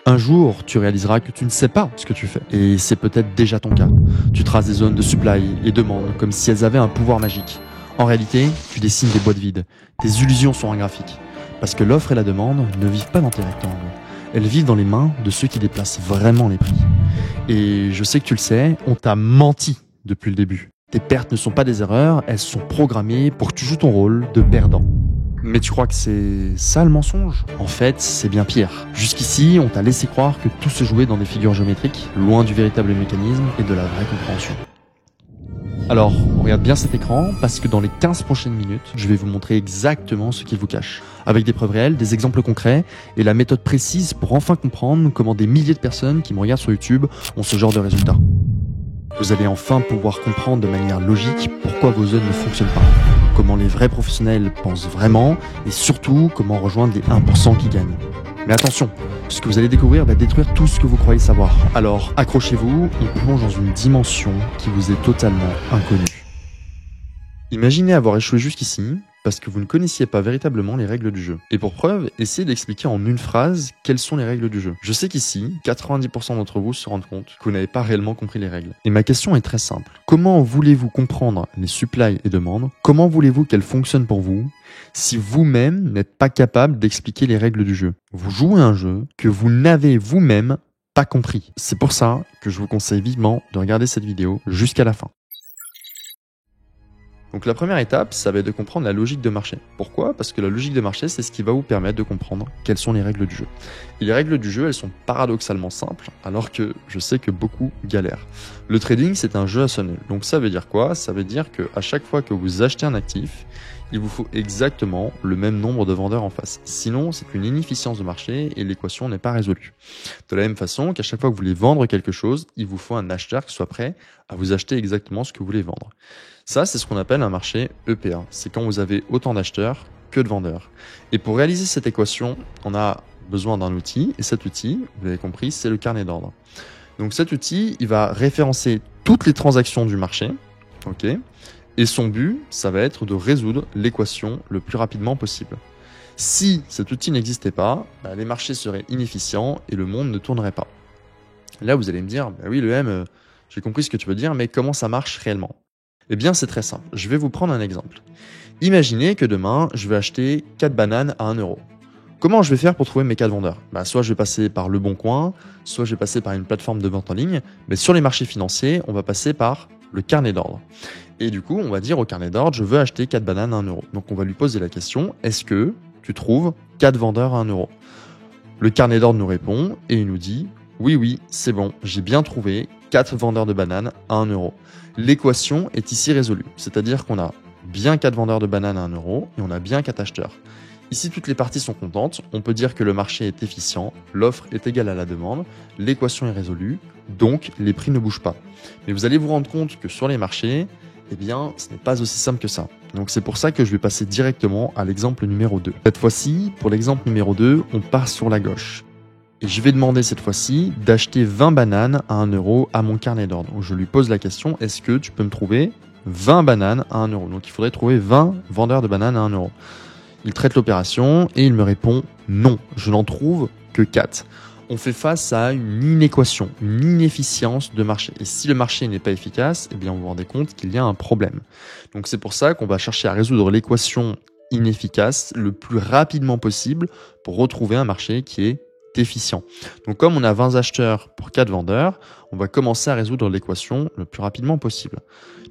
Un jour, tu réaliseras que tu ne sais pas ce que tu fais. Et c'est peut-être déjà ton cas. Tu traces des zones de supply et demande comme si elles avaient un pouvoir magique. En réalité, tu dessines des boîtes vides. Tes illusions sont un graphique. Parce que l'offre et la demande ne vivent pas dans tes rectangles. Elles vivent dans les mains de ceux qui déplacent vraiment les prix. Et je sais que tu le sais, on t'a menti depuis le début. Tes pertes ne sont pas des erreurs, elles sont programmées pour que tu joues ton rôle de perdant. Mais tu crois que c'est ça le mensonge? En fait, c'est bien pire. Jusqu'ici, on t'a laissé croire que tout se jouait dans des figures géométriques, loin du véritable mécanisme et de la vraie compréhension. Alors, regarde bien cet écran, parce que dans les 15 prochaines minutes, je vais vous montrer exactement ce qu'il vous cache. Avec des preuves réelles, des exemples concrets, et la méthode précise pour enfin comprendre comment des milliers de personnes qui me regardent sur YouTube ont ce genre de résultats. Vous allez enfin pouvoir comprendre de manière logique pourquoi vos zones ne fonctionnent pas, comment les vrais professionnels pensent vraiment, et surtout comment rejoindre les 1% qui gagnent. Mais attention, ce que vous allez découvrir va détruire tout ce que vous croyez savoir. Alors accrochez-vous, on plonge dans une dimension qui vous est totalement inconnue. Imaginez avoir échoué jusqu'ici parce que vous ne connaissiez pas véritablement les règles du jeu. Et pour preuve, essayez d'expliquer en une phrase quelles sont les règles du jeu. Je sais qu'ici, 90% d'entre vous se rendent compte que vous n'avez pas réellement compris les règles. Et ma question est très simple. Comment voulez-vous comprendre les supplies et demandes? Comment voulez-vous qu'elles fonctionnent pour vous si vous-même n'êtes pas capable d'expliquer les règles du jeu? Vous jouez un jeu que vous n'avez vous-même pas compris. C'est pour ça que je vous conseille vivement de regarder cette vidéo jusqu'à la fin. Donc la première étape, ça va être de comprendre la logique de marché. Pourquoi? Parce que la logique de marché, c'est ce qui va vous permettre de comprendre quelles sont les règles du jeu. Et les règles du jeu, elles sont paradoxalement simples, alors que je sais que beaucoup galèrent. Le trading, c'est un jeu à somme nulle. Donc ça veut dire quoi? Ça veut dire qu'à chaque fois que vous achetez un actif, il vous faut exactement le même nombre de vendeurs en face. Sinon, c'est une inefficience de marché et l'équation n'est pas résolue. De la même façon qu'à chaque fois que vous voulez vendre quelque chose, il vous faut un acheteur qui soit prêt à vous acheter exactement ce que vous voulez vendre. Ça, c'est ce qu'on appelle un marché EPA. C'est quand vous avez autant d'acheteurs que de vendeurs. Et pour réaliser cette équation, on a besoin d'un outil. Et cet outil, vous l'avez compris, c'est le carnet d'ordre. Donc cet outil, il va référencer toutes les transactions du marché. Ok. Et son but, ça va être de résoudre l'équation le plus rapidement possible. Si cet outil n'existait pas, les marchés seraient inefficients et le monde ne tournerait pas. Là, vous allez me dire, oui, le M, j'ai compris ce que tu veux dire, mais comment ça marche réellement? Eh bien, c'est très simple. Je vais vous prendre un exemple. Imaginez que demain, je vais acheter 4 bananes à 1 euro. Comment je vais faire pour trouver mes 4 vendeurs? Soit je vais passer par Le Bon Coin, soit je vais passer par une plateforme de vente en ligne, mais sur les marchés financiers, on va passer par le carnet d'ordre. Et du coup, on va dire au carnet d'ordre, je veux acheter 4 bananes à 1 euro. Donc on va lui poser la question, est-ce que tu trouves 4 vendeurs à 1 euro? Le carnet d'ordre nous répond et il nous dit, oui, c'est bon, j'ai bien trouvé 4 vendeurs de bananes à 1 euro. L'équation est ici résolue, c'est-à-dire qu'on a bien 4 vendeurs de bananes à 1 euro et on a bien 4 acheteurs. Ici, toutes les parties sont contentes, on peut dire que le marché est efficient, l'offre est égale à la demande, l'équation est résolue, donc les prix ne bougent pas. Mais vous allez vous rendre compte que sur les marchés, eh bien, ce n'est pas aussi simple que ça. Donc c'est pour ça que je vais passer directement à l'exemple numéro 2. Cette fois-ci, pour l'exemple numéro 2, on part sur la gauche. Et je vais demander cette fois-ci d'acheter 20 bananes à 1 euro à mon carnet d'ordre. Donc je lui pose la question, est-ce que tu peux me trouver 20 bananes à 1 euro? Donc il faudrait trouver 20 vendeurs de bananes à 1 euro. Il traite l'opération et il me répond non, je n'en trouve que 4. On fait face à une inéquation, une inefficience de marché. Et si le marché n'est pas efficace, eh bien vous vous rendez compte qu'il y a un problème. Donc c'est pour ça qu'on va chercher à résoudre l'équation inefficace le plus rapidement possible pour retrouver un marché qui est efficient. Donc comme on a 20 acheteurs pour 4 vendeurs, on va commencer à résoudre l'équation le plus rapidement possible.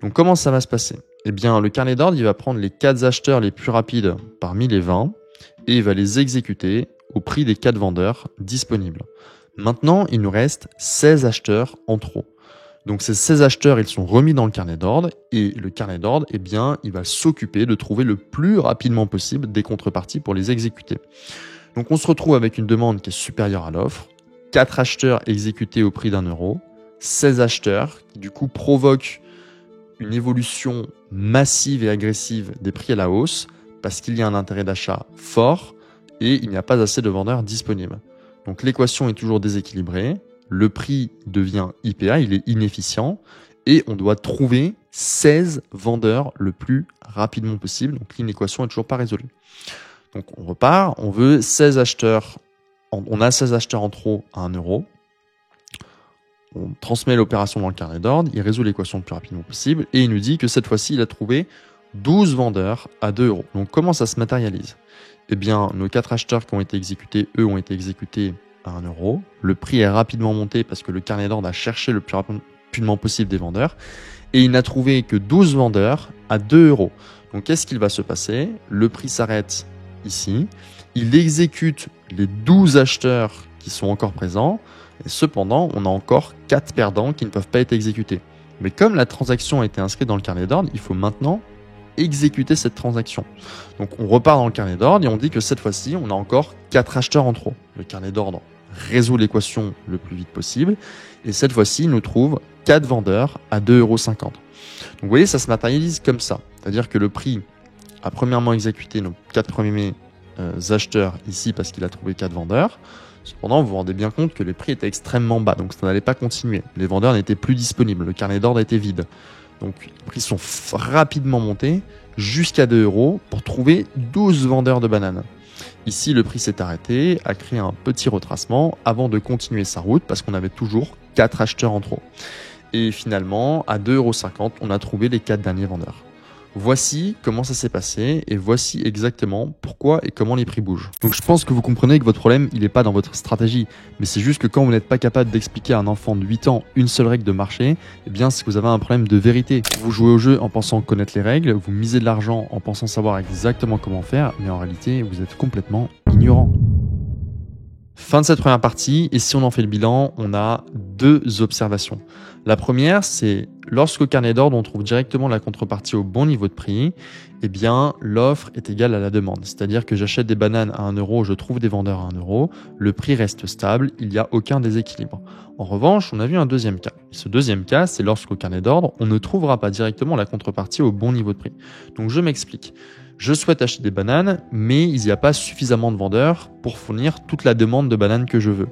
Donc comment ça va se passer? Eh bien le carnet d'ordre, il va prendre les 4 acheteurs les plus rapides parmi les 20 et il va les exécuter au prix des 4 vendeurs disponibles. Maintenant, il nous reste 16 acheteurs en trop. Donc ces 16 acheteurs, ils sont remis dans le carnet d'ordre et le carnet d'ordre, eh bien, il va s'occuper de trouver le plus rapidement possible des contreparties pour les exécuter. Donc on se retrouve avec une demande qui est supérieure à l'offre, 4 acheteurs exécutés au prix d'1 euro, 16 acheteurs qui du coup provoquent une évolution massive et agressive des prix à la hausse parce qu'il y a un intérêt d'achat fort et il n'y a pas assez de vendeurs disponibles. Donc l'équation est toujours déséquilibrée, le prix devient IPA, il est inefficient et on doit trouver 16 vendeurs le plus rapidement possible. Donc l'inéquation n'est toujours pas résolue. Donc on repart, on veut 16 acheteurs on a 16 acheteurs en trop à 1 euro. On transmet l'opération dans le carnet d'ordre, il résout l'équation le plus rapidement possible et il nous dit que cette fois-ci, il a trouvé 12 vendeurs à 2 euros. Donc comment ça se matérialise? Eh bien, nos 4 acheteurs qui ont été exécutés, eux, ont été exécutés à 1 euro. Le prix est rapidement monté parce que le carnet d'ordre a cherché le plus rapidement possible des vendeurs et il n'a trouvé que 12 vendeurs à 2 euros. Donc qu'est-ce qu'il va se passer? Le prix s'arrête ici, il exécute les 12 acheteurs qui sont encore présents. Et cependant, on a encore 4 perdants qui ne peuvent pas être exécutés. Mais comme la transaction a été inscrite dans le carnet d'ordre, il faut maintenant exécuter cette transaction. Donc on repart dans le carnet d'ordre et on dit que cette fois-ci, on a encore 4 acheteurs en trop. Le carnet d'ordre résout l'équation le plus vite possible. Et cette fois-ci, il nous trouve 4 vendeurs à 2,50 euros. Donc vous voyez, ça se matérialise comme ça. C'est-à-dire que le prix a premièrement exécuté nos 4 premiers acheteurs ici parce qu'il a trouvé 4 vendeurs. Cependant, vous vous rendez bien compte que les prix étaient extrêmement bas, donc ça n'allait pas continuer. Les vendeurs n'étaient plus disponibles, le carnet d'ordre était vide. Donc les prix sont rapidement montés jusqu'à 2 euros pour trouver 12 vendeurs de bananes. Ici, le prix s'est arrêté, a créé un petit retracement avant de continuer sa route parce qu'on avait toujours 4 acheteurs en trop. Et finalement, à 2,50 €, on a trouvé les 4 derniers vendeurs. Voici comment ça s'est passé et voici exactement pourquoi et comment les prix bougent. Donc je pense que vous comprenez que votre problème, il n'est pas dans votre stratégie, mais c'est juste que quand vous n'êtes pas capable d'expliquer à un enfant de 8 ans une seule règle de marché, eh bien c'est que vous avez un problème de vérité. Vous jouez au jeu en pensant connaître les règles, vous misez de l'argent en pensant savoir exactement comment faire, mais en réalité, vous êtes complètement ignorant. Fin de cette première partie, et si on en fait le bilan, on a 2 observations. La première, c'est lorsqu'au carnet d'ordre, on trouve directement la contrepartie au bon niveau de prix, eh bien, l'offre est égale à la demande. C'est-à-dire que j'achète des bananes à 1 euro, je trouve des vendeurs à 1 euro, le prix reste stable, il n'y a aucun déséquilibre. En revanche, on a vu un deuxième cas. Ce deuxième cas, c'est lorsqu'au carnet d'ordre, on ne trouvera pas directement la contrepartie au bon niveau de prix. Donc, je m'explique. Je souhaite acheter des bananes, mais il n'y a pas suffisamment de vendeurs pour fournir toute la demande de bananes que je veux,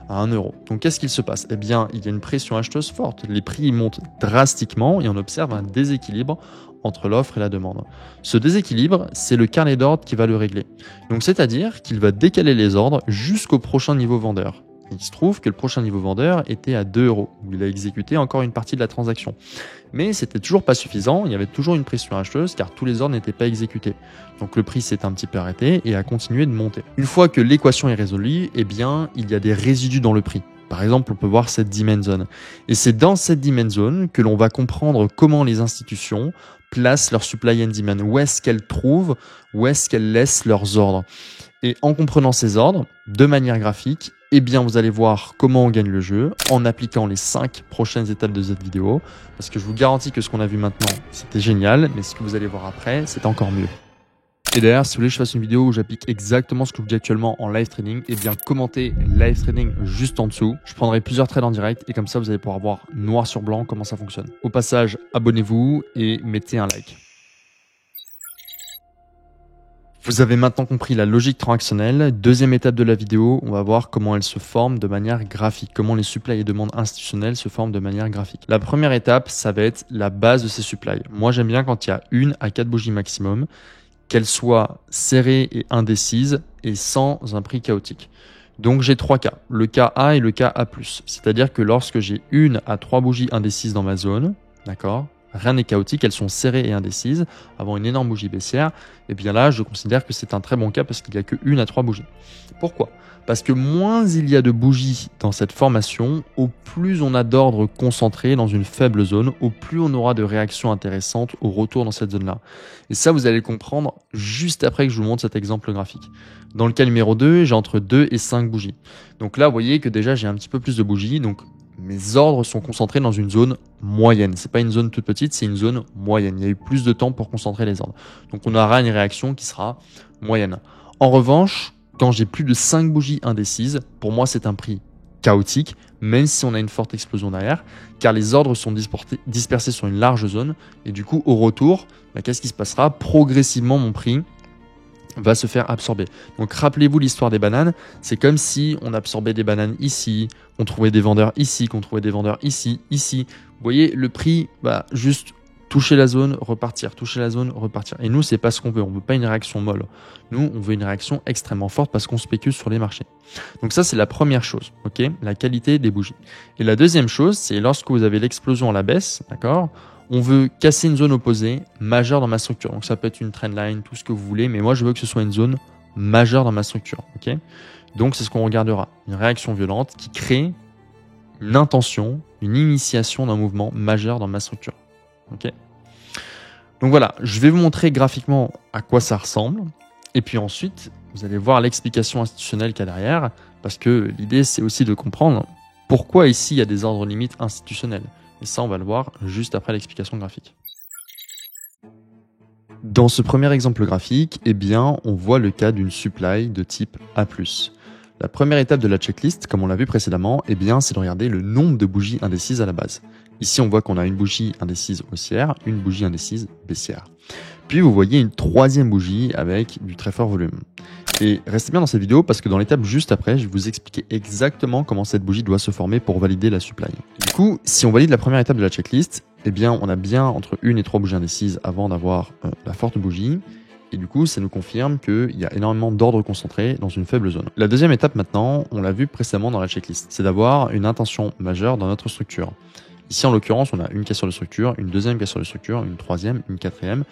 à 1 euro. Donc qu'est-ce qu'il se passe? Eh bien, il y a une pression acheteuse forte. Les prix montent drastiquement et on observe un déséquilibre entre l'offre et la demande. Ce déséquilibre, c'est le carnet d'ordre qui va le régler. Donc c'est-à-dire qu'il va décaler les ordres jusqu'au prochain niveau vendeur. Il se trouve que le prochain niveau vendeur était à 2 euros, où il a exécuté encore une partie de la transaction. Mais c'était toujours pas suffisant, il y avait toujours une pression acheteuse car tous les ordres n'étaient pas exécutés. Donc le prix s'est un petit peu arrêté et a continué de monter. Une fois que l'équation est résolue, eh bien, il y a des résidus dans le prix. Par exemple, on peut voir cette demand zone. Et c'est dans cette demand zone que l'on va comprendre comment les institutions placent leur supply and demand. Où est-ce qu'elles trouvent, où est-ce qu'elles laissent leurs ordres. Et en comprenant ces ordres, de manière graphique, eh bien, vous allez voir comment on gagne le jeu en appliquant les 5 prochaines étapes de cette vidéo. Parce que je vous garantis que ce qu'on a vu maintenant, c'était génial, mais ce que vous allez voir après, c'est encore mieux. Et d'ailleurs, si vous voulez que je fasse une vidéo où j'applique exactement ce que je vous dis actuellement en live trading, eh bien, commentez live trading juste en dessous. Je prendrai plusieurs trades en direct et comme ça, vous allez pouvoir voir noir sur blanc comment ça fonctionne. Au passage, abonnez-vous et mettez un like. Vous avez maintenant compris la logique transactionnelle. Deuxième étape de la vidéo, on va voir comment elle se forme de manière graphique, comment les supply et demandes institutionnelles se forment de manière graphique. La première étape, ça va être la base de ces supply. Moi, j'aime bien quand il y a 1 à 4 bougies maximum, qu'elles soient serrées et indécises et sans un prix chaotique. Donc j'ai 3 cas, le cas A et le cas A+. C'est-à-dire que lorsque j'ai 1 à 3 bougies indécises dans ma zone, d'accord, rien n'est chaotique, elles sont serrées et indécises, avant une énorme bougie baissière, et bien là, je considère que c'est un très bon cas parce qu'il n'y a que 1 à 3 bougies. Pourquoi? Parce que moins il y a de bougies dans cette formation, au plus on a d'ordre concentré dans une faible zone, au plus on aura de réactions intéressantes au retour dans cette zone-là. Et ça, vous allez le comprendre juste après que je vous montre cet exemple graphique. Dans le cas numéro 2, j'ai entre 2 et 5 bougies. Donc là, vous voyez que déjà, j'ai un petit peu plus de bougies, donc mes ordres sont concentrés dans une zone moyenne. C'est pas une zone toute petite, c'est une zone moyenne. Il y a eu plus de temps pour concentrer les ordres. Donc on aura une réaction qui sera moyenne. En revanche, quand j'ai plus de 5 bougies indécises, pour moi c'est un prix chaotique, même si on a une forte explosion derrière, car les ordres sont dispersés sur une large zone. Et du coup, au retour, qu'est-ce qui se passera? Progressivement, mon prix va se faire absorber. Donc rappelez-vous l'histoire des bananes, c'est comme si on absorbait des bananes ici, on trouvait des vendeurs ici, qu'on trouvait des vendeurs ici, ici. Vous voyez, le prix juste toucher la zone, repartir, toucher la zone, repartir. Et nous, c'est pas ce qu'on veut. On veut pas une réaction molle. Nous, on veut une réaction extrêmement forte parce qu'on spécule sur les marchés. Donc ça, c'est la première chose, ok, la qualité des bougies. Et la deuxième chose, c'est lorsque vous avez l'explosion à la baisse, d'accord, on veut casser une zone opposée majeure dans ma structure. Donc ça peut être une trendline, tout ce que vous voulez, mais moi, je veux que ce soit une zone majeure dans ma structure, ok. Donc c'est ce qu'on regardera, une réaction violente qui crée une intention, une initiation d'un mouvement majeur dans ma structure. Okay. Donc voilà, je vais vous montrer graphiquement à quoi ça ressemble. Et puis ensuite, vous allez voir l'explication institutionnelle qu'il y a derrière. Parce que l'idée, c'est aussi de comprendre pourquoi ici, il y a des ordres limites institutionnels. Et ça, on va le voir juste après l'explication graphique. Dans ce premier exemple graphique, eh bien, on voit le cas d'une supply de type A+. La première étape de la checklist, comme on l'a vu précédemment, eh bien, c'est de regarder le nombre de bougies indécises à la base. Ici, on voit qu'on a une bougie indécise haussière, une bougie indécise baissière. Puis, vous voyez une troisième bougie avec du très fort volume. Et restez bien dans cette vidéo parce que dans l'étape juste après, je vais vous expliquer exactement comment cette bougie doit se former pour valider la supply. Du coup, si on valide la première étape de la checklist, eh bien, on a bien entre 1 et 3 bougies indécises avant d'avoir la forte bougie. Et du coup, ça nous confirme qu'il y a énormément d'ordre concentré dans une faible zone. La deuxième étape maintenant, on l'a vu précédemment dans la checklist, c'est d'avoir une intention majeure dans notre structure. Ici, en l'occurrence, on a une cassure de structure, une deuxième cassure de structure, une troisième, une quatrième.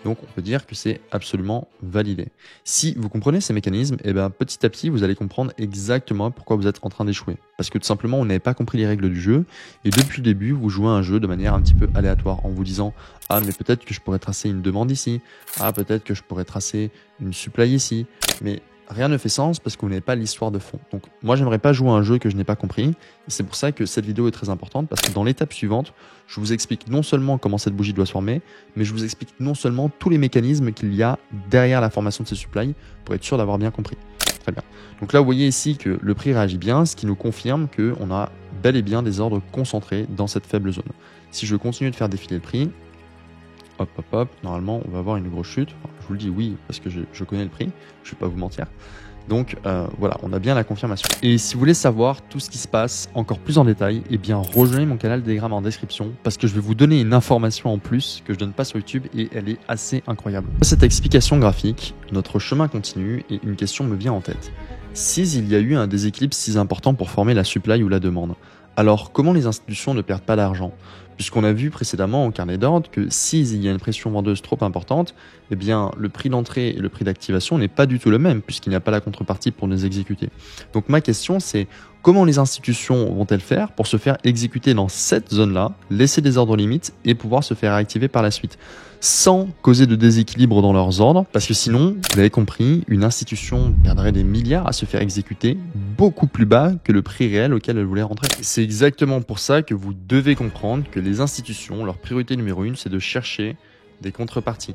Donc, on peut dire que c'est absolument validé. Si vous comprenez ces mécanismes, eh ben, petit à petit, vous allez comprendre exactement pourquoi vous êtes en train d'échouer. Parce que tout simplement, vous n'avez pas compris les règles du jeu. Et depuis le début, vous jouez un jeu de manière un petit peu aléatoire en vous disant « Ah, mais peut-être que je pourrais tracer une demande ici. Ah, peut-être que je pourrais tracer une supply ici. » Mais rien ne fait sens parce que vous n'avez pas l'histoire de fond. Donc moi, j'aimerais pas jouer à un jeu que je n'ai pas compris. Et c'est pour ça que cette vidéo est très importante parce que dans l'étape suivante, je vous explique non seulement comment cette bougie doit se former, mais je vous explique non seulement tous les mécanismes qu'il y a derrière la formation de ces supplies pour être sûr d'avoir bien compris. Très bien. Donc là, vous voyez ici que le prix réagit bien, ce qui nous confirme qu'on a bel et bien des ordres concentrés dans cette faible zone. Si je continue de faire défiler le prix, hop, hop, hop, normalement, on va avoir une grosse chute. Enfin, je vous le dis oui, parce que je connais le prix, je ne vais pas vous mentir. Donc voilà, on a bien la confirmation. Et si vous voulez savoir tout ce qui se passe encore plus en détail, eh bien rejoignez mon canal Telegram en description parce que je vais vous donner une information en plus que je donne pas sur YouTube et elle est assez incroyable. Dans cette explication graphique, notre chemin continue et une question me vient en tête. Il y a eu un déséquilibre si important pour former la supply ou la demande, alors comment les institutions ne perdent pas d'argent ? Puisqu'on a vu précédemment au carnet d'ordre que s'il y a une pression vendeuse trop importante, eh bien le prix d'entrée et le prix d'activation n'est pas du tout le même puisqu'il n'y a pas la contrepartie pour les exécuter. Donc ma question c'est comment les institutions vont-elles faire pour se faire exécuter dans cette zone-là, laisser des ordres limites et pouvoir se faire activer par la suite sans causer de déséquilibre dans leurs ordres, parce que sinon, vous l'avez compris, une institution perdrait des milliards à se faire exécuter beaucoup plus bas que le prix réel auquel elle voulait rentrer. C'est exactement pour ça que vous devez comprendre que les institutions, leur priorité numéro 1, c'est de chercher des contreparties.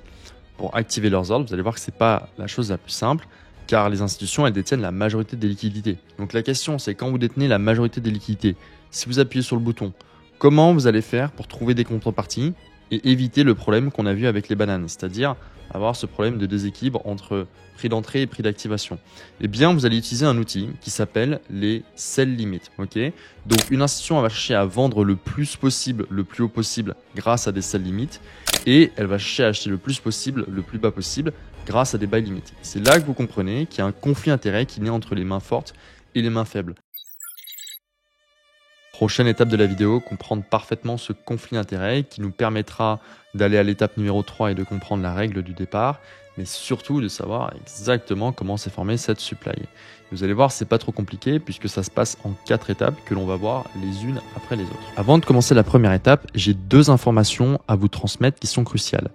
Pour activer leurs ordres, vous allez voir que c'est pas la chose la plus simple, car les institutions, elles détiennent la majorité des liquidités. Donc la question, c'est quand vous détenez la majorité des liquidités, si vous appuyez sur le bouton, comment vous allez faire pour trouver des contreparties et éviter le problème qu'on a vu avec les bananes, c'est-à-dire avoir ce problème de déséquilibre entre prix d'entrée et prix d'activation. Eh bien, vous allez utiliser un outil qui s'appelle les sell limits. Okay, donc, une institution va chercher à vendre le plus possible, le plus haut possible grâce à des sell limits et elle va chercher à acheter le plus possible, le plus bas possible grâce à des buy limits. C'est là que vous comprenez qu'il y a un conflit d'intérêts qui naît entre les mains fortes et les mains faibles. Prochaine étape de la vidéo, comprendre parfaitement ce conflit d'intérêts qui nous permettra d'aller à l'étape numéro 3 et de comprendre la règle du départ, mais surtout de savoir exactement comment s'est formée cette supply. Vous allez voir, c'est pas trop compliqué puisque ça se passe en 4 étapes que l'on va voir les unes après les autres. Avant de commencer la première étape, j'ai 2 informations à vous transmettre qui sont cruciales.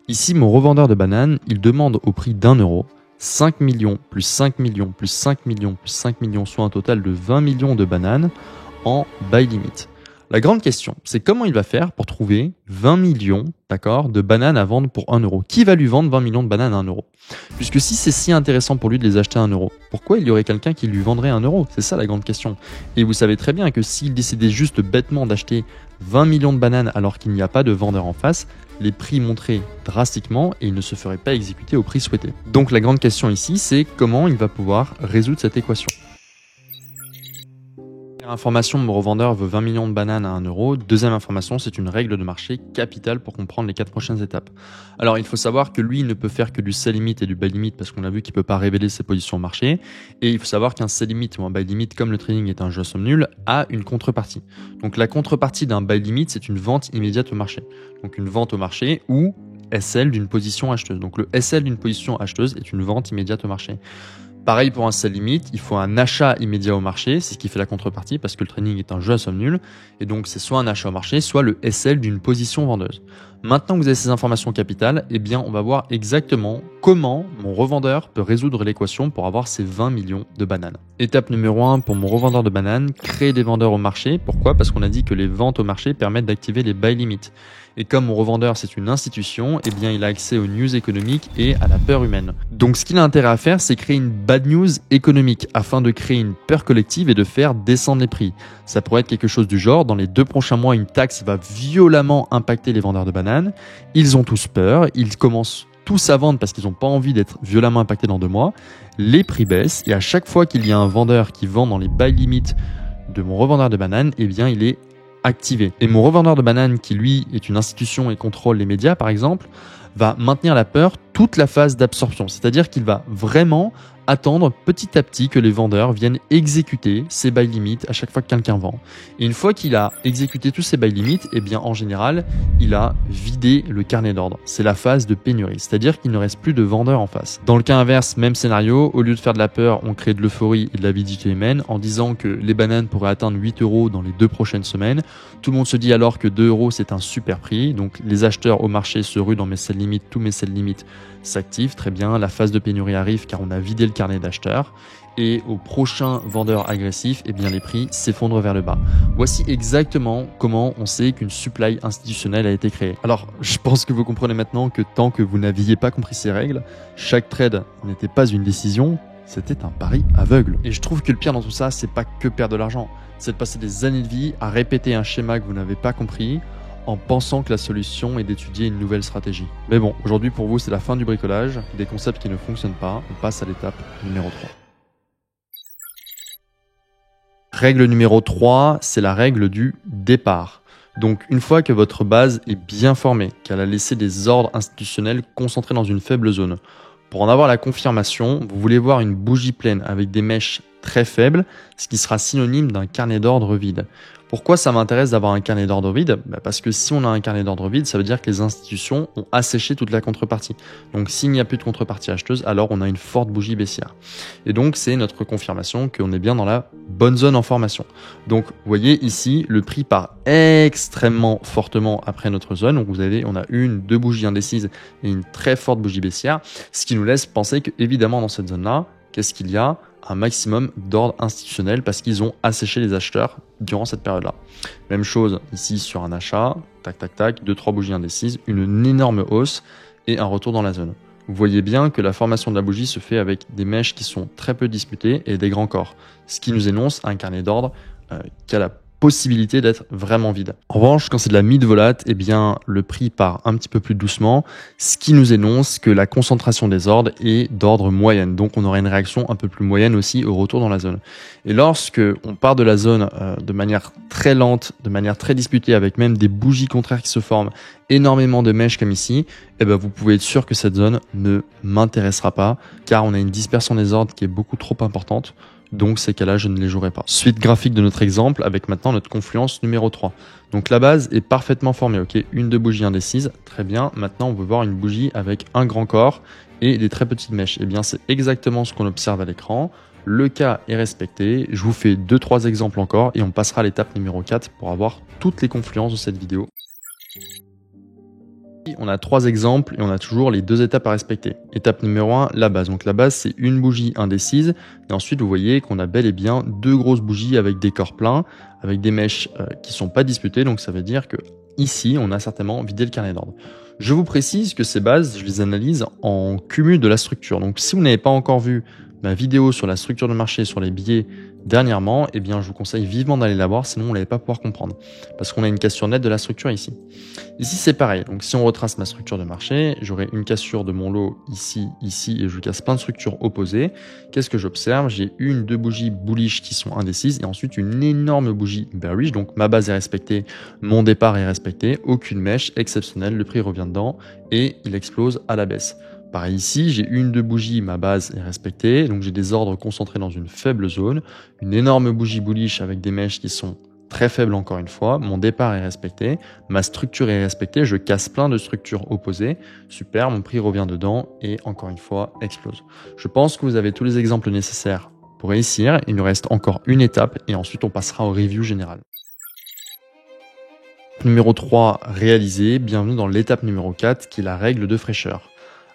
Ici, mon revendeur de bananes, il demande au prix d'1 euro 5 millions plus 5 millions plus 5 millions plus 5 millions, soit un total de 20 millions de bananes en buy limit. La grande question, c'est comment il va faire pour trouver 20 millions de bananes à vendre pour 1 euro. Qui va lui vendre 20 millions de bananes à 1 euro? Puisque si c'est si intéressant pour lui de les acheter à 1 euro, pourquoi il y aurait quelqu'un qui lui vendrait 1 euro? C'est ça la grande question. Et vous savez très bien que s'il décidait juste bêtement d'acheter 20 millions de bananes alors qu'il n'y a pas de vendeur en face, les prix monteraient drastiquement et il ne se ferait pas exécuter au prix souhaité. Donc la grande question ici, c'est comment il va pouvoir résoudre cette équation. Première information, mon revendeur veut 20 millions de bananes à 1 euro. Deuxième information, c'est une règle de marché capitale pour comprendre les 4 prochaines étapes. Alors, il faut savoir que lui, il ne peut faire que du sell limit et du buy limit parce qu'on a vu qu'il peut pas révéler ses positions au marché. Et il faut savoir qu'un sell limit ou un buy limit, comme le trading est un jeu à somme nulle, a une contrepartie. Donc, la contrepartie d'un buy limit, c'est une vente immédiate au marché. Donc, une vente au marché ou SL d'une position acheteuse. Donc, le SL d'une position acheteuse est une vente immédiate au marché. Pareil pour un sell limit, il faut un achat immédiat au marché, c'est ce qui fait la contrepartie parce que le trading est un jeu à somme nulle. Et donc c'est soit un achat au marché, soit le SL d'une position vendeuse. Maintenant que vous avez ces informations capitales, eh bien on va voir exactement comment mon revendeur peut résoudre l'équation pour avoir ces 20 millions de bananes. Étape numéro 1 pour mon revendeur de bananes, créer des vendeurs au marché. Pourquoi? Parce qu'on a dit que les ventes au marché permettent d'activer les buy limits. Et comme mon revendeur c'est une institution, eh bien il a accès aux news économiques et à la peur humaine. Donc ce qu'il a intérêt à faire, c'est créer une bad news économique afin de créer une peur collective et de faire descendre les prix. Ça pourrait être quelque chose du genre, dans les 2 prochains mois, une taxe va violemment impacter les vendeurs de bananes. Ils ont tous peur, ils commencent tous à vendre parce qu'ils n'ont pas envie d'être violemment impactés dans 2 mois. Les prix baissent et à chaque fois qu'il y a un vendeur qui vend dans les buy limits de mon revendeur de bananes, eh bien il est activé. Et mon revendeur de bananes, qui lui est une institution et contrôle les médias par exemple, va maintenir la peur toute la phase d'absorption. C'est-à-dire qu'il va vraiment attendre petit à petit que les vendeurs viennent exécuter ces buy limits à chaque fois que quelqu'un vend. Et une fois qu'il a exécuté tous ces buy limits, eh bien en général, il a vidé le carnet d'ordre. C'est la phase de pénurie, c'est-à-dire qu'il ne reste plus de vendeurs en face. Dans le cas inverse, même scénario, au lieu de faire de la peur, on crée de l'euphorie et de l'avidité humaine en disant que les bananes pourraient atteindre 8 euros dans les 2 prochaines semaines. Tout le monde se dit alors que 2 euros c'est un super prix, donc les acheteurs au marché se ruent dans mes sell limits, tous mes sell limits s'active, très bien, la phase de pénurie arrive car on a vidé le carnet d'acheteurs et au prochain vendeur agressif, eh bien les prix s'effondrent vers le bas. Voici exactement comment on sait qu'une supply institutionnelle a été créée. Alors, je pense que vous comprenez maintenant que tant que vous n'aviez pas compris ces règles, chaque trade n'était pas une décision, c'était un pari aveugle. Et je trouve que le pire dans tout ça, c'est pas que perdre de l'argent, c'est de passer des années de vie à répéter un schéma que vous n'avez pas compris, en pensant que la solution est d'étudier une nouvelle stratégie. Mais bon, aujourd'hui pour vous c'est la fin du bricolage, des concepts qui ne fonctionnent pas, on passe à l'étape numéro 3. Règle numéro 3, c'est la règle du départ. Donc une fois que votre base est bien formée, qu'elle a laissé des ordres institutionnels concentrés dans une faible zone, pour en avoir la confirmation, vous voulez voir une bougie pleine avec des mèches très faibles, ce qui sera synonyme d'un carnet d'ordre vide. Pourquoi ça m'intéresse d'avoir un carnet d'ordre vide? Parce que si on a un carnet d'ordre vide, ça veut dire que les institutions ont asséché toute la contrepartie. Donc s'il n'y a plus de contrepartie acheteuse, alors on a une forte bougie baissière. Et donc c'est notre confirmation qu'on est bien dans la bonne zone en formation. Donc vous voyez ici, le prix part extrêmement fortement après notre zone. Donc vous avez, on a 1, 2 bougies indécises et une très forte bougie baissière, ce qui nous laisse penser que évidemment dans cette zone-là, qu'est-ce qu'il y a? Un maximum d'ordre institutionnel parce qu'ils ont asséché les acheteurs durant cette période-là. Même chose ici sur un achat, tac tac tac, 2-3 bougies indécises, une énorme hausse et un retour dans la zone. Vous voyez bien que la formation de la bougie se fait avec des mèches qui sont très peu disputées et des grands corps, ce qui nous énonce un carnet d'ordre qui a la possibilité d'être vraiment vide. En revanche, quand c'est de la mid-volate, eh bien, le prix part un petit peu plus doucement, ce qui nous énonce que la concentration des ordres est d'ordre moyenne. Donc, on aura une réaction un peu plus moyenne aussi au retour dans la zone. Et lorsque on part de la zone de manière très lente, de manière très disputée, avec même des bougies contraires qui se forment, énormément de mèches comme ici, eh ben, vous pouvez être sûr que cette zone ne m'intéressera pas, car on a une dispersion des ordres qui est beaucoup trop importante. Donc ces cas-là, je ne les jouerai pas. Suite graphique de notre exemple avec maintenant notre confluence numéro 3. Donc la base est parfaitement formée, ok, 1-2 bougies indécises, très bien. Maintenant, on veut voir une bougie avec un grand corps et des très petites mèches. Eh bien, c'est exactement ce qu'on observe à l'écran. Le cas est respecté. Je vous fais 2-3 exemples encore et on passera à l'étape numéro 4 pour avoir toutes les confluences de cette vidéo. On a 3 exemples et on a toujours les 2 étapes à respecter. Étape numéro 1, la base. Donc la base, c'est une bougie indécise. Et ensuite, vous voyez qu'on a bel et bien 2 grosses bougies avec des corps pleins, avec des mèches qui sont pas disputées. Donc ça veut dire que ici, on a certainement vidé le carnet d'ordre. Je vous précise que ces bases, je les analyse en cumul de la structure. Donc si vous n'avez pas encore vu ma vidéo sur la structure de marché sur les biais Dernièrement, eh bien, je vous conseille vivement d'aller la voir, sinon on n'allait pas pouvoir comprendre. Parce qu'on a une cassure nette de la structure ici. Ici, c'est pareil. Donc, si on retrace ma structure de marché, j'aurai une cassure de mon lot ici, ici, et je casse plein de structures opposées. Qu'est-ce que j'observe? J'ai une, deux bougies bullish qui sont indécises, et ensuite une énorme bougie bearish. Donc, ma base est respectée, mon départ est respecté, aucune mèche exceptionnelle, le prix revient dedans, et il explose à la baisse. Pareil ici, j'ai une, deux bougies, ma base est respectée, donc j'ai des ordres concentrés dans une faible zone, une énorme bougie bullish avec des mèches qui sont très faibles encore une fois, mon départ est respecté, ma structure est respectée, je casse plein de structures opposées, super, mon prix revient dedans et encore une fois explose. Je pense que vous avez tous les exemples nécessaires pour réussir, il nous reste encore une étape et ensuite on passera au review général. Numéro 3, réalisé, bienvenue dans l'étape numéro 4 qui est la règle de fraîcheur.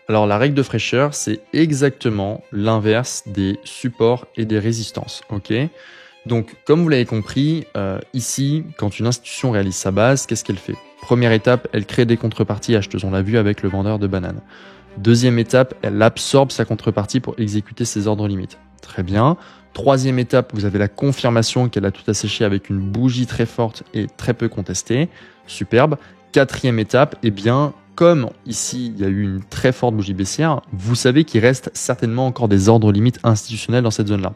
Alors la règle de fraîcheur, c'est exactement l'inverse des supports et des résistances. Ok. Donc comme vous l'avez compris, ici, quand une institution réalise sa base, qu'est-ce qu'elle fait? Première étape, elle crée des contreparties acheteuses. On l'a vu avec le vendeur de bananes. Deuxième étape, elle absorbe sa contrepartie pour exécuter ses ordres limites. Très bien. Troisième étape, vous avez la confirmation qu'elle a tout asséché avec une bougie très forte et très peu contestée. Superbe. Quatrième étape, eh bien, comme ici, il y a eu une très forte bougie baissière, vous savez qu'il reste certainement encore des ordres limites institutionnels dans cette zone-là.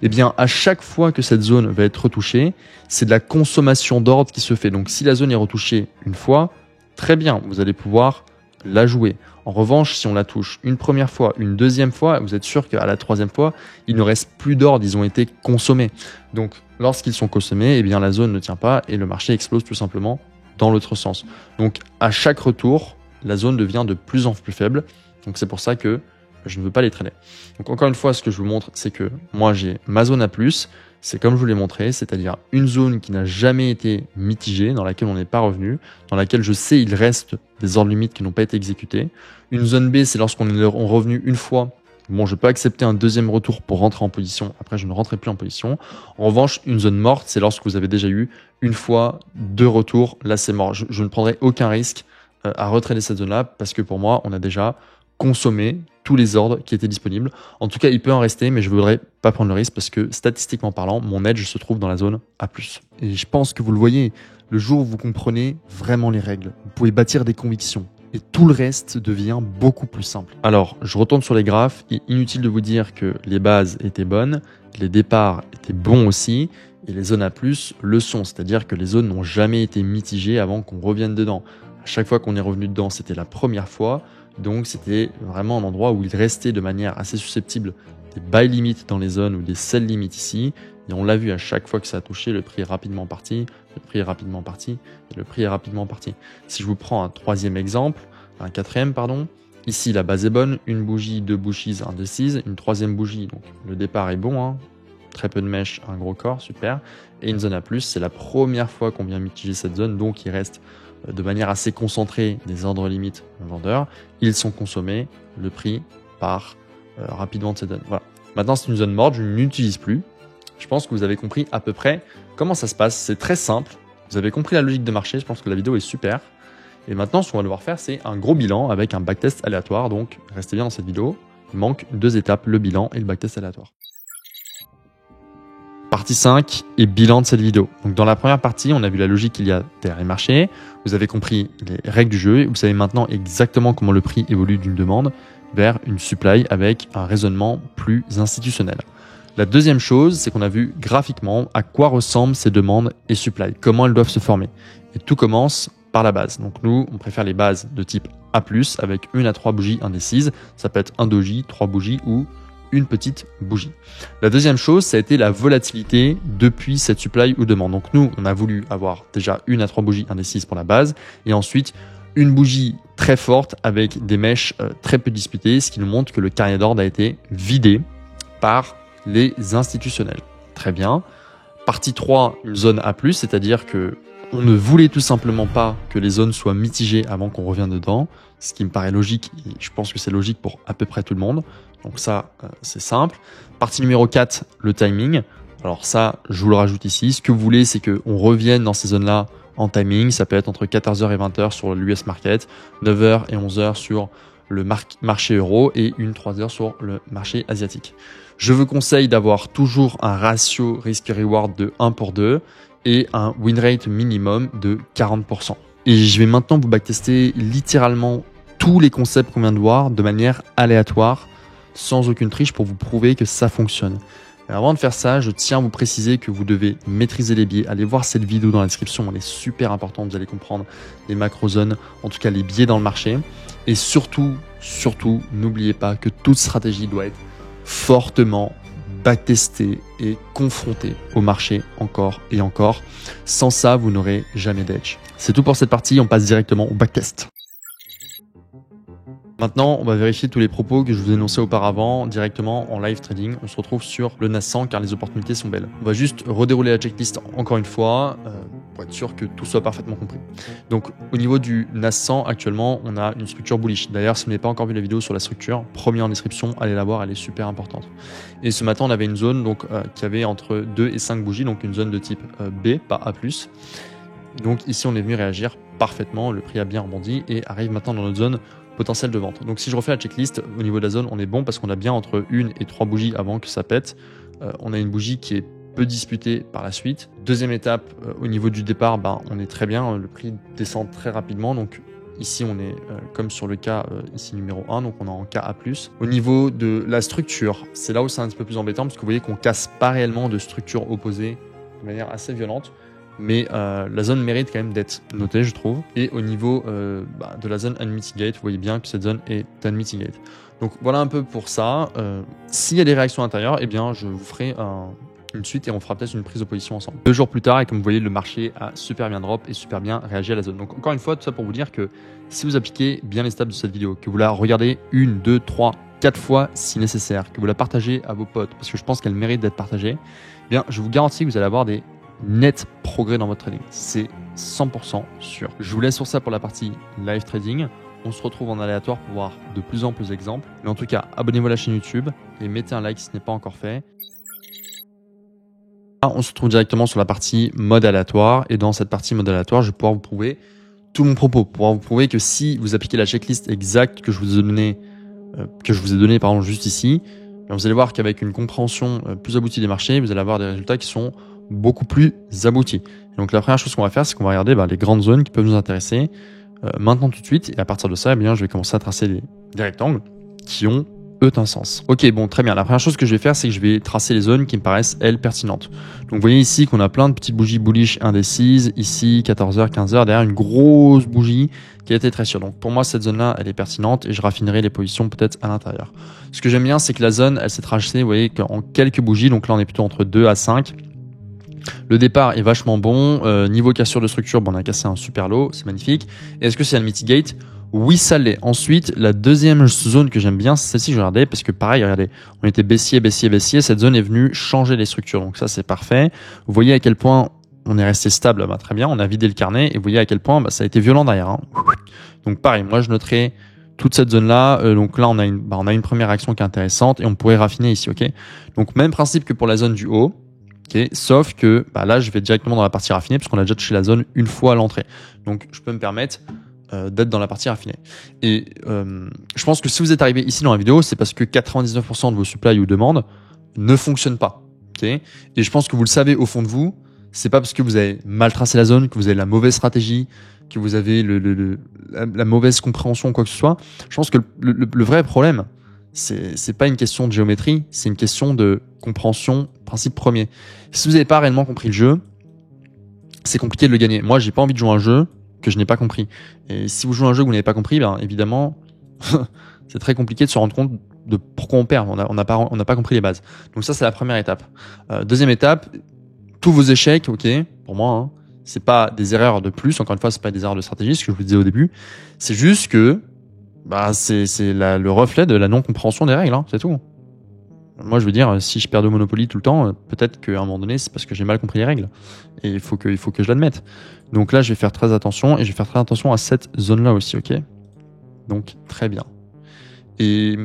Eh bien, à chaque fois que cette zone va être retouchée, c'est de la consommation d'ordre qui se fait. Donc, si la zone est retouchée une fois, très bien, vous allez pouvoir la jouer. En revanche, si on la touche une première fois, une deuxième fois, vous êtes sûr qu'à la troisième fois, il ne reste plus d'ordre, ils ont été consommés. Donc, lorsqu'ils sont consommés, eh bien, la zone ne tient pas et le marché explose tout simplement dans l'autre sens. Donc, à chaque retour, la zone devient de plus en plus faible. Donc, c'est pour ça que je ne veux pas les traîner. Donc, encore une fois, ce que je vous montre, c'est que moi, j'ai ma zone A+, c'est comme je vous l'ai montré, c'est-à-dire une zone qui n'a jamais été mitigée, dans laquelle on n'est pas revenu, dans laquelle je sais il reste des ordres limites qui n'ont pas été exécutés. Une zone B, c'est lorsqu'on est revenu une fois. Bon, je peux accepter un deuxième retour pour rentrer en position. Après, je ne rentrerai plus en position. En revanche, une zone morte, c'est lorsque vous avez déjà eu une fois, deux retours. Là, c'est mort. Je ne prendrai aucun risque à retrader cette zone-là parce que pour moi, on a déjà consommé tous les ordres qui étaient disponibles. En tout cas, il peut en rester, mais je ne voudrais pas prendre le risque parce que statistiquement parlant, mon edge se trouve dans la zone A+. Et je pense que vous le voyez, le jour où vous comprenez vraiment les règles, vous pouvez bâtir des convictions. Et tout le reste devient beaucoup plus simple. Alors, je retourne sur les graphes. Il est inutile de vous dire que les bases étaient bonnes, les départs étaient bons aussi, et les zones A+, le sont. C'est-à-dire que les zones n'ont jamais été mitigées avant qu'on revienne dedans. À chaque fois qu'on est revenu dedans, c'était la première fois. Donc, c'était vraiment un endroit où il restait de manière assez susceptible des buy limites dans les zones ou des sell limites ici. Et on l'a vu à chaque fois que ça a touché, le prix est rapidement parti, le prix est rapidement parti, et le prix est rapidement parti. Si je vous prends un quatrième, pardon, ici la base est bonne, une bougie, deux bougies indécises, une troisième bougie, donc le départ est bon, hein, très peu de mèches, un gros corps, super, et une zone A+, c'est la première fois qu'on vient mitiger cette zone, donc il reste de manière assez concentrée des ordres limites vendeurs, ils sont consommés, le prix part rapidement de cette zone. Voilà. Maintenant c'est une zone morte, je ne l'utilise plus. Je pense que vous avez compris à peu près comment ça se passe. C'est très simple. Vous avez compris la logique de marché. Je pense que la vidéo est super. Et maintenant, ce qu'on va devoir faire, c'est un gros bilan avec un backtest aléatoire. Donc, restez bien dans cette vidéo. Il manque deux étapes, le bilan et le backtest aléatoire. Partie 5 et bilan de cette vidéo. Donc, dans la première partie, on a vu la logique qu'il y a derrière les marchés. Vous avez compris les règles du jeu. Et vous savez maintenant exactement comment le prix évolue d'une demande vers une supply avec un raisonnement plus institutionnel. La deuxième chose, c'est qu'on a vu graphiquement à quoi ressemblent ces demandes et supply, comment elles doivent se former. Et tout commence par la base. Donc nous, on préfère les bases de type A+, avec 1 à 3 bougies indécises. Ça peut être un doji, 3 bougies ou une petite bougie. La deuxième chose, ça a été la volatilité depuis cette supply ou demande. Donc nous, on a voulu avoir déjà 1 à 3 bougies indécises pour la base et ensuite une bougie très forte avec des mèches très peu disputées, ce qui nous montre que le carnet d'ordre a été vidé par les institutionnels. Très bien. Partie 3, une zone A+, c'est-à-dire que on ne voulait tout simplement pas que les zones soient mitigées avant qu'on revienne dedans, ce qui me paraît logique, et je pense que c'est logique pour à peu près tout le monde. Donc ça, c'est simple. Partie numéro 4, le timing. Alors ça, je vous le rajoute ici. Ce que vous voulez, c'est qu'on revienne dans ces zones-là en timing. Ça peut être entre 14h et 20h sur l'US Market, 9h et 11h sur le marché euro et 3 heures sur le marché asiatique. Je vous conseille d'avoir toujours un ratio risque-reward de 1 pour 2 et un win rate minimum de 40%. Et je vais maintenant vous backtester littéralement tous les concepts qu'on vient de voir de manière aléatoire, sans aucune triche pour vous prouver que ça fonctionne. Mais avant de faire ça, je tiens à vous préciser que vous devez maîtriser les biais. Allez voir cette vidéo dans la description, elle est super importante, vous allez comprendre les macro-zones, en tout cas les biais dans le marché. Et surtout, n'oubliez pas que toute stratégie doit être fortement backtestée et confrontée au marché encore et encore. Sans ça, vous n'aurez jamais d'edge. C'est tout pour cette partie, on passe directement au backtest. Maintenant, on va vérifier tous les propos que je vous ai énoncés auparavant directement en live trading. On se retrouve sur le NAS 100 car les opportunités sont belles. On va juste redérouler la checklist encore une fois pour être sûr que tout soit parfaitement compris. Donc, au niveau du NAS 100, actuellement, on a une structure bullish. D'ailleurs, si vous n'avez pas encore vu la vidéo sur la structure, premier en description, allez la voir, elle est super importante. Et ce matin, on avait une zone donc, qui avait entre 2 et 5 bougies, donc une zone de type B, pas A+. Donc ici, on est venu réagir parfaitement. Le prix a bien rebondi et arrive maintenant dans notre zone potentiel de vente. Donc si je refais la checklist, au niveau de la zone, on est bon parce qu'on a bien entre 1 et 3 bougies avant que ça pète. On a une bougie qui est peu disputée par la suite. Deuxième étape, au niveau du départ, on est très bien. Le prix descend très rapidement. Donc ici, on est comme sur le cas ici numéro 1, donc on est en KA+. Au niveau de la structure, c'est là où c'est un petit peu plus embêtant parce que vous voyez qu'on casse pas réellement de structure opposée de manière assez violente. Mais la zone mérite quand même d'être notée, je trouve. Et au niveau de la zone unmitigate, vous voyez bien que cette zone est unmitigate. Donc voilà un peu pour ça. S'il y a des réactions intérieures, eh bien je vous ferai une suite et on fera peut-être une prise de position ensemble. 2 jours plus tard, et comme vous voyez, le marché a super bien drop et super bien réagi à la zone. Donc encore une fois, tout ça pour vous dire que si vous appliquez bien les steps de cette vidéo, que vous la regardez 1, 2, 3, 4 fois si nécessaire, que vous la partagez à vos potes, parce que je pense qu'elle mérite d'être partagée, eh bien je vous garantis que vous allez avoir des net progrès dans votre trading. C'est 100% sûr. Je vous laisse sur ça pour la partie live trading. On se retrouve en aléatoire pour voir de plus en plus d'exemples. Mais en tout cas, abonnez-vous à la chaîne YouTube et mettez un like si ce n'est pas encore fait. Là, on se retrouve directement sur la partie mode aléatoire. Et dans cette partie mode aléatoire, je vais pouvoir vous prouver tout mon propos. Pour pouvoir vous prouver que si vous appliquez la checklist exacte que je vous ai donnée, juste ici, vous allez voir qu'avec une compréhension plus aboutie des marchés, vous allez avoir des résultats qui sont beaucoup plus aboutis. Donc la première chose qu'on va faire, c'est qu'on va regarder les grandes zones qui peuvent nous intéresser maintenant tout de suite. Et à partir de ça, je vais commencer à tracer des rectangles qui ont eux un sens. Ok, bon, très bien. La première chose que je vais faire, c'est que je vais tracer les zones qui me paraissent, elles, pertinentes. Donc vous voyez ici qu'on a plein de petites bougies bullish indécises. Ici, 14h, 15h, derrière une grosse bougie qui a été très sûre. Donc pour moi, cette zone-là, elle est pertinente et je raffinerai les positions peut-être à l'intérieur. Ce que j'aime bien, c'est que la zone, elle s'est tracée, vous voyez, en quelques bougies. Donc là, on est plutôt entre 2 à 5. Le départ est vachement bon. Niveau cassure de structure, on a cassé un super lot, c'est magnifique. Et est-ce que c'est un mitigate? Oui, ça l'est. Ensuite, la deuxième zone que j'aime bien, c'est celle-ci que je regardais, parce que pareil, regardez, on était baissier. Cette zone est venue changer les structures. Donc ça, c'est parfait. Vous voyez à quel point on est resté stable, très bien. On a vidé le carnet et vous voyez à quel point ça a été violent derrière. Donc pareil, moi je noterai toute cette zone-là. Donc là, on a une première action qui est intéressante et on pourrait raffiner ici, ok? Donc même principe que pour la zone du haut. Okay, sauf que là, je vais directement dans la partie raffinée puisqu'on a déjà touché la zone une fois à l'entrée. Donc, je peux me permettre d'être dans la partie raffinée. Et je pense que si vous êtes arrivé ici dans la vidéo, c'est parce que 99% de vos supply ou demandes ne fonctionnent pas. Okay, et je pense que vous le savez au fond de vous, c'est pas parce que vous avez mal tracé la zone, que vous avez la mauvaise stratégie, que vous avez la mauvaise compréhension ou quoi que ce soit. Je pense que le vrai problème, c'est pas une question de géométrie, c'est une question de compréhension, principe premier. Si vous n'avez pas réellement compris le jeu, c'est compliqué de le gagner. Moi, j'ai pas envie de jouer un jeu que je n'ai pas compris. Et si vous jouez un jeu que vous n'avez pas compris, évidemment, c'est très compliqué de se rendre compte de pourquoi on perd. On n'a pas compris les bases. Donc ça, c'est la première étape. Deuxième étape, tous vos échecs, ok, pour moi, c'est pas des erreurs de plus. Encore une fois, c'est pas des erreurs de stratégie, ce que je vous disais au début. C'est juste que c'est le reflet de la non-compréhension des règles, c'est tout. Moi, je veux dire, si je perds de Monopoly tout le temps, peut-être qu'à un moment donné, c'est parce que j'ai mal compris les règles. Et il faut que je l'admette. Donc là, je vais faire très attention et je vais faire très attention à cette zone-là aussi, ok? Donc, très bien. Et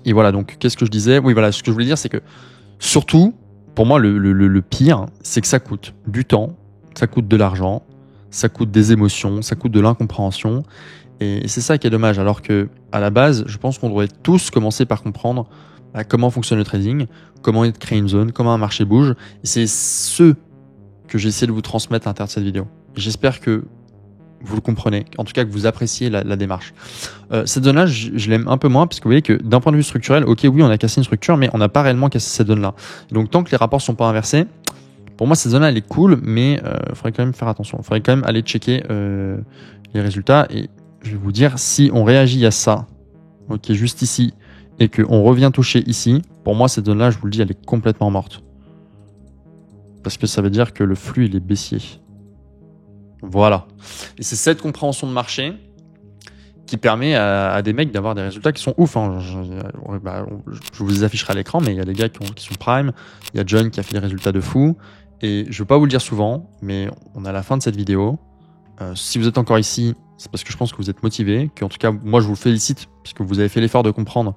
voilà, donc, qu'est-ce que je disais? Oui, voilà, ce que je voulais dire, c'est que, surtout, pour moi, le pire, c'est que ça coûte du temps, ça coûte de l'argent, ça coûte des émotions, ça coûte de l'incompréhension. Et c'est ça qui est dommage, alors que à la base, je pense qu'on devrait tous commencer par comprendre comment fonctionne le trading, comment créer une zone, comment un marché bouge. Et c'est ce que j'ai essayé de vous transmettre à l'intérieur de cette vidéo. J'espère que vous le comprenez, en tout cas que vous appréciez la démarche. Cette zone-là, je l'aime un peu moins, parce que vous voyez que d'un point de vue structurel, ok, oui, on a cassé une structure, mais on n'a pas réellement cassé cette zone-là. Donc tant que les rapports ne sont pas inversés, pour moi, cette zone-là, elle est cool, mais il faudrait quand même faire attention. Il faudrait quand même aller checker les résultats. Et je vais vous dire, si on réagit à ça, ok, juste ici, et qu'on revient toucher ici, pour moi, cette zone-là, je vous le dis, elle est complètement morte. Parce que ça veut dire que le flux, il est baissier. Voilà. Et c'est cette compréhension de marché qui permet à des mecs d'avoir des résultats qui sont ouf. Hein. Je vous les afficherai à l'écran, mais il y a des gars qui sont prime. Il y a John qui a fait des résultats de fou. Et je ne veux pas vous le dire souvent, mais on est à la fin de cette vidéo. Si vous êtes encore ici, c'est parce que je pense que vous êtes motivé. En tout cas, moi, je vous félicite parce que vous avez fait l'effort de comprendre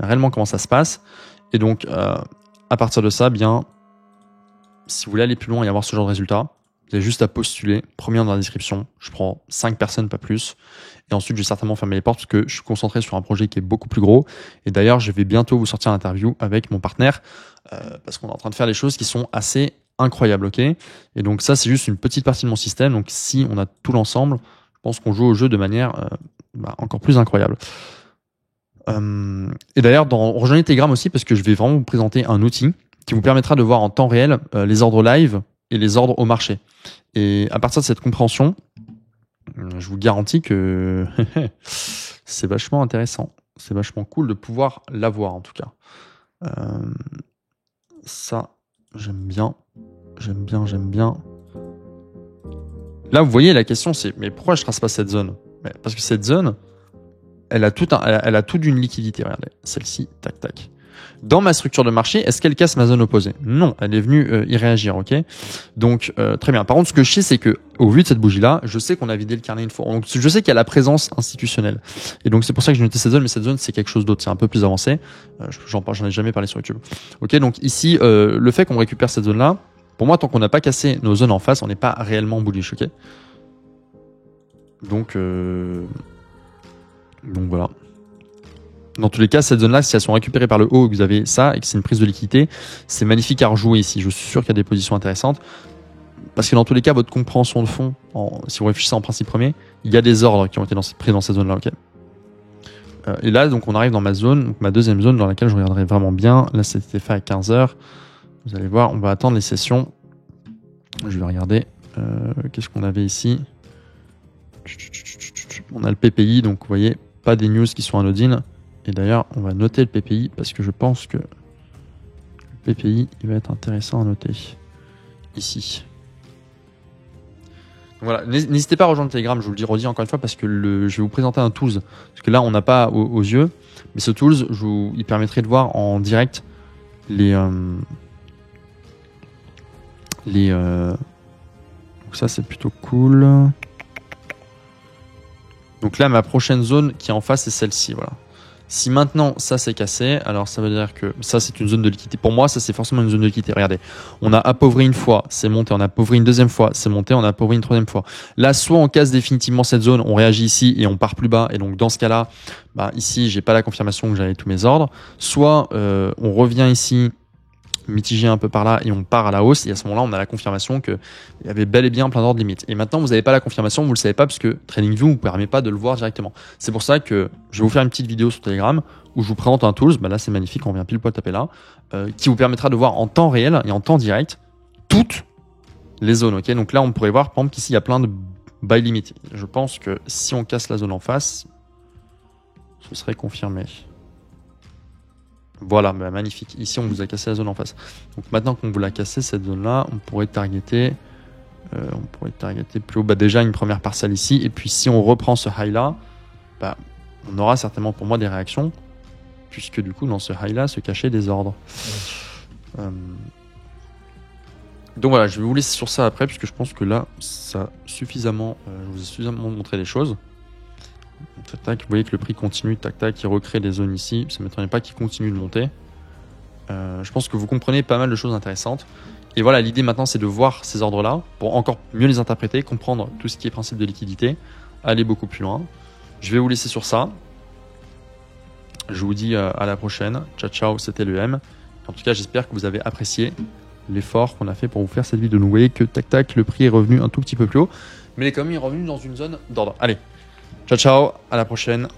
réellement comment ça se passe. Et donc, à partir de ça, bien, si vous voulez aller plus loin et avoir ce genre de résultats, vous avez juste à postuler, premier lien dans la description. Je prends 5 personnes, pas plus. Et ensuite, je vais certainement fermer les portes parce que je suis concentré sur un projet qui est beaucoup plus gros. Et d'ailleurs, je vais bientôt vous sortir l'interview avec mon partenaire parce qu'on est en train de faire des choses qui sont assez incroyables, ok? Et donc ça, c'est juste une petite partie de mon système. Donc si on a tout l'ensemble, je pense qu'on joue au jeu de manière encore plus incroyable. Et d'ailleurs, rejoignez Telegram aussi parce que je vais vraiment vous présenter un outil qui vous permettra de voir en temps réel les ordres live et les ordres au marché. Et à partir de cette compréhension, je vous garantis que c'est vachement intéressant. C'est vachement cool de pouvoir l'avoir en tout cas. Ça, j'aime bien. J'aime bien. Là, vous voyez, la question c'est, mais pourquoi je trace pas cette zone? Parce que cette zone, elle a tout d'une liquidité. Regardez, celle-ci, tac, tac. Dans ma structure de marché, est-ce qu'elle casse ma zone opposée? Non, elle est venue y réagir, ok? Donc, très bien. Par contre, ce que je sais, c'est que au vu de cette bougie-là, je sais qu'on a vidé le carnet une fois. Donc, je sais qu'il y a la présence institutionnelle. Et donc, c'est pour ça que j'ai noté cette zone, mais cette zone, c'est quelque chose d'autre. C'est un peu plus avancé. J'en ai jamais parlé sur YouTube. Ok, donc ici, le fait qu'on récupère cette zone-là, pour moi, tant qu'on n'a pas cassé nos zones en face, on n'est pas réellement bullish, ok? Donc voilà. Dans tous les cas, cette zone-là, si elles sont récupérées par le haut et que vous avez ça et que c'est une prise de liquidité, c'est magnifique à rejouer ici. Je suis sûr qu'il y a des positions intéressantes. Parce que dans tous les cas, votre compréhension de fond, si vous réfléchissez en principe premier, il y a des ordres qui ont été pris dans cette zone-là. Okay, et là, donc, on arrive dans ma zone, donc ma deuxième zone dans laquelle je regarderai vraiment bien. Là, c'était fait à 15h. Vous allez voir, on va attendre les sessions. Je vais regarder. Qu'est-ce qu'on avait ici? On a le PPI, donc vous voyez, pas des news qui sont anodines. Et d'ailleurs, on va noter le PPI parce que je pense que le PPI, il va être intéressant à noter ici. Donc voilà, n'hésitez pas à rejoindre Telegram, je vous le redis encore une fois parce que je vais vous présenter un tools. Parce que là, on n'a pas aux yeux, mais ce tools, il permettrait de voir en direct donc ça, c'est plutôt cool. Donc là, ma prochaine zone qui est en face, c'est celle-ci, voilà. Si maintenant ça s'est cassé, alors ça veut dire que ça c'est une zone de liquidité. Pour moi, ça c'est forcément une zone de liquidité. Regardez, on a appauvri une fois, c'est monté, on a appauvri une deuxième fois, c'est monté, on a appauvri une troisième fois. Là, soit on casse définitivement cette zone, on réagit ici et on part plus bas. Et donc dans ce cas-là, ici j'ai pas la confirmation que j'avais tous mes ordres. Soit on revient ici, mitigé un peu par là et on part à la hausse et à ce moment-là on a la confirmation qu'il y avait bel et bien plein d'ordres limites. Et maintenant vous n'avez pas la confirmation, vous ne le savez pas parce que TradingView ne vous permet pas de le voir directement. C'est pour ça que je vais vous faire une petite vidéo sur Telegram où je vous présente un tools, là c'est magnifique, on vient pile poil taper là, qui vous permettra de voir en temps réel et en temps direct toutes les zones. Ok, donc là on pourrait voir par exemple qu'ici il y a plein de buy limit. Je pense que si on casse la zone en face, ce serait confirmé. Voilà, magnifique. Ici, on vous a cassé la zone en face. Donc maintenant qu'on vous l'a cassé, cette zone-là, on pourrait targeter plus haut. Déjà, une première parcelle ici. Et puis, si on reprend ce high-là, on aura certainement pour moi des réactions. Puisque du coup, dans ce high-là, se cachaient des ordres. Donc voilà, je vais vous laisser sur ça après, puisque je pense que là, ça suffisamment, je vous ai suffisamment montré les choses. Tac, tac, vous voyez que le prix continue, tac tac, il recrée des zones ici, ça ne m'étonnerait pas qu'il continue de monter. Je pense que vous comprenez pas mal de choses intéressantes. Et voilà, l'idée maintenant c'est de voir ces ordres-là pour encore mieux les interpréter, comprendre tout ce qui est principe de liquidité, aller beaucoup plus loin. Je vais vous laisser sur ça. Je vous dis à la prochaine. Ciao, ciao, c'était le M. En tout cas, j'espère que vous avez apprécié l'effort qu'on a fait pour vous faire cette vidéo. Vous voyez que tac tac, le prix est revenu un tout petit peu plus haut, mais il est quand même revenu dans une zone d'ordre. Allez, ciao ciao, à la prochaine.